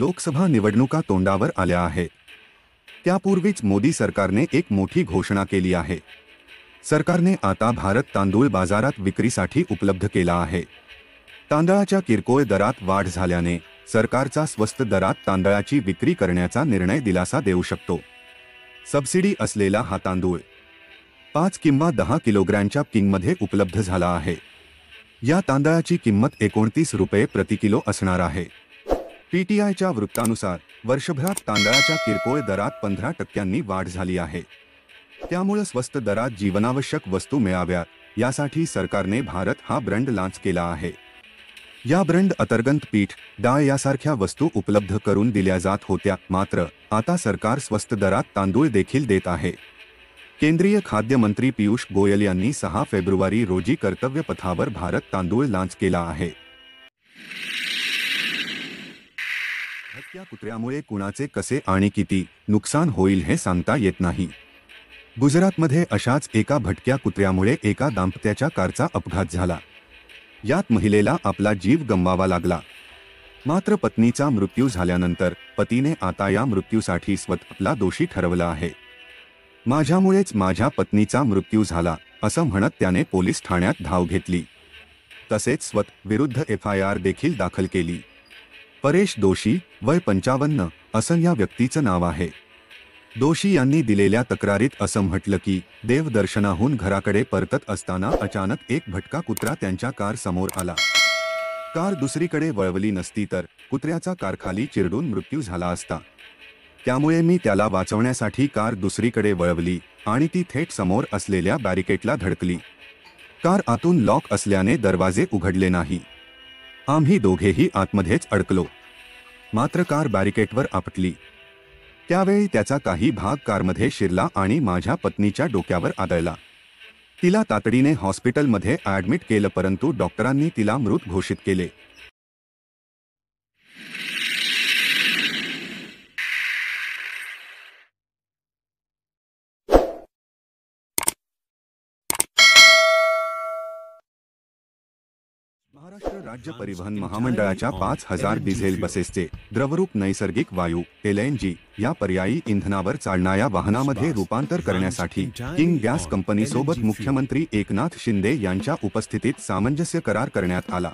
लोकसभा निवडणुका तोंडावर आल्या आहेत। त्यापूर्वीच मोदी सरकारने एक मोठी घोषणा केली आहे। सरकारने आता भारत तांदूळ बाजारात विक्रीसाठी उपलब्ध केला आहे। तांदळाच्या किरकोळ दरात वाढ झाल्याने सरकारचा स्वस्त दरात तांदळाची विक्री करण्याचा निर्णय दिलासा देऊ शकतो। सबसिडी असलेला हा तांदूळ 5 किंवा 10 किलोग्रॅमच्या किंगमध्ये उपलब्ध झाला आहे। या तांदळाची किंमत 29 रुपये प्रति किलो असणार आहे। पीटीआयच्या वृत्तानुसार वर्षभरात तांदळाच्या किरकोळ दरात 15% वाढ झाली आहे। त्यामुळे स्वस्त दरात जीवनावश्यक वस्तू मिळाव्यात यासाठी सरकारने भारत हा ब्रँड लॉन्च केला आहे। या ब्रँड अंतर्गत पीठ, डाळ यासारख्या वस्तू उपलब्ध करून दिल्या जात होत्या, मात्र आता सरकार स्वस्त दरात तांदूळ देखील देत आहे। केंद्रीय खाद्य मंत्री पीयूष गोयल यांनी 6 फेब्रुवारी रोजी कर्तव्य पथावर भारत तांदूळ लॉन्च केला आहे। भटक्या कुत्र्यामुळे कुणाचे कसे आणि किती नुकसान होईल हे सांगता येत नाही। गुजरातमध्ये अशाच एका भटक्या कुत्र्यामुळे एका दाम्पत्याच्या कारचा अपघात झाला। यात महिलेला आपला जीव गमवावा लागला। मात्र पत्नीचा मृत्यू झाल्यानंतर पतीने आता या मृत्यूसाठी स्वतःला दोषी ठरवलं आहे। माझ्यामुळेच माझ्या पत्नीचा मृत्यू झाला असं म्हणत त्याने पोलीस ठाण्यात धाव घेतली। तसेच स्वतः विरुद्ध FIR देखील दाखल केली। परेश दोशी, वय 55 असं या व्यक्तीचं नाव आहे। दोशी यांनी दिलेल्या तक्रारीत असं म्हटलं की देवदर्शनाहून घराकडे परतत असताना अचानक एक भटका कुत्रा त्यांच्या कार समोर आला। कार दुसरीकडे वळवली नसती तर कुत्र्याचा कारखाली चिरडून मृत्यू झाला असता। त्यामुळे मी त्याला वाचवण्यासाठी कार दुसरीकडे वळवली आणि ती थेट समोर असलेल्या बॅरिकेडला धडकली। कार आतून लॉक असल्याने दरवाजे उघडले नाही। आम्ही दोघेही आतमध्येच अडकलो। मात्र कार बॅरिकेडवर आपटली। त्यावेळी त्याचा काही भाग कारमध्ये शिरला आणि माझ्या पत्नीच्या डोक्यावर आदळला। तिला तातडीने हॉस्पिटलमध्ये ॲडमिट केलं, परंतु डॉक्टरांनी तिला मृत घोषित केले। महाराष्ट्र राज्य परिवहन महामंडळाच्या 5000 डिझेल बसेसचे द्रवरूप नैसर्गिक वायू LNG या पर्यायी इंधनावर चालणाऱ्या वाहनामध्ये रूपांतर करण्यासाठी किंग गॅस कंपनीसोबत मुख्यमंत्री एकनाथ शिंदे यांच्या उपस्थितीत सामंजस्य करार करण्यात आला।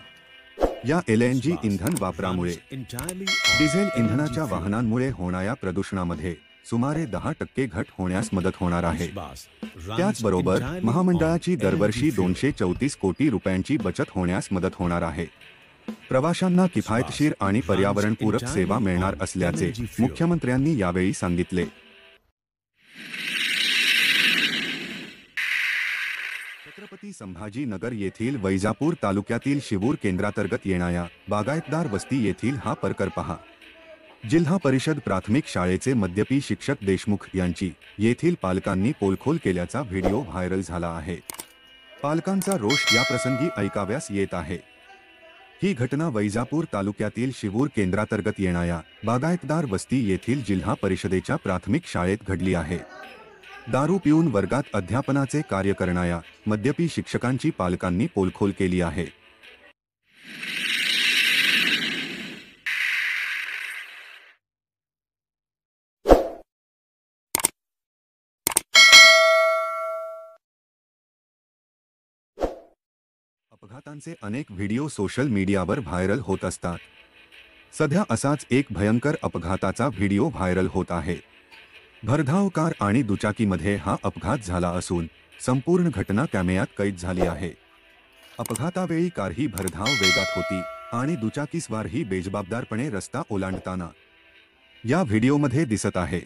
या LNG इंधन वापरामुळे डिझेल इंधनाच्या वाहनांमुळे होणाऱ्या प्रदूषणामध्ये सुमारे 10% घट होण्यास मदत होणार आहे। त्याचबरोबर महामंडळाची दरवर्षी 234 कोटी रुपयांची बचत होण्यास मदत होणार आहे। प्रवाशांना किफायतशीर आणि पर्यावरणपूरक सेवा मिळणार असल्याचे मुख्यमंत्र्यांनी यावेळी सांगितले। छत्रपती संभाजी नगर येथील वैजापूर तालुक्यातील शिवूर केंद्रांतर्गत येणाऱ्या बागायतदार वस्ती येथील हा प्रकार पहा। जिल्हा परिषद प्राथमिक शाळेचे मद्यपी शिक्षक देशमुख यांची येथील पालकांनी पोलखोल केल्याचा व्हिडिओ व्हायरल झाला आहे। पालकांचा रोष या प्रसंगी ऐकाव्यास येत आहे। ही घटना वैजापूर तालुक्यातील शिवूर केंद्रांतर्गत येणाऱ्या बागायतदार वस्ती येथील जिल्हा परिषदेच्या प्राथमिक शाळेत घडली आहे। दारू पिऊन वर्गात अध्यापनाचे कार्य करणाऱ्या मद्यपी शिक्षकांची पालकांनी पोलखोल केली आहे। अपघातांचे अनेक व्हिडिओ सोशल मीडियावर व्हायरल होत असतात। सध्या असाच एक भयंकर अपघाताचा व्हिडिओ व्हायरल होत आहे। भरधाव कार आणि दुचाकीमध्ये हा अपघात झाला असून संपूर्ण घटना कॅमेऱ्यात कैद झाली आहे। अपघातावेळी कार ही भरधाव वेगात होती आणि दुचाकीस्वार ही बेजबाबदारपणे रस्ता ओलांडताना या व्हिडिओमध्ये दिसत आहे।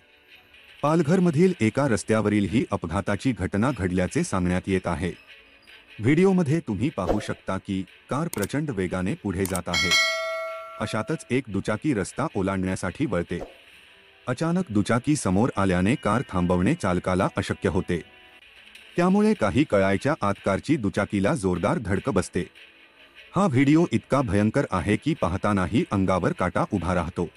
पालघरमधील एका रस्त्यावरील ही अपघाताची घटना घडल्याचे सांगण्यात येत आहे। व्हिडिओमध्ये तुम्ही पाहू शकता की कार प्रचंड वेगाने पुढे जात आहे। अशातच एक दुचाकी रस्ता ओलांडण्यासाठी वळते। अचानक दुचाकी समोर आल्याने कार थांबवणे चालकाला अशक्य होते। त्यामुळे काही कळायच्या आत कारची दुचाकीला जोरदार धडक बसते। हा व्हिडिओ इतका भयंकर आहे की पाहतानाही अंगावर काटा उभा राहतो।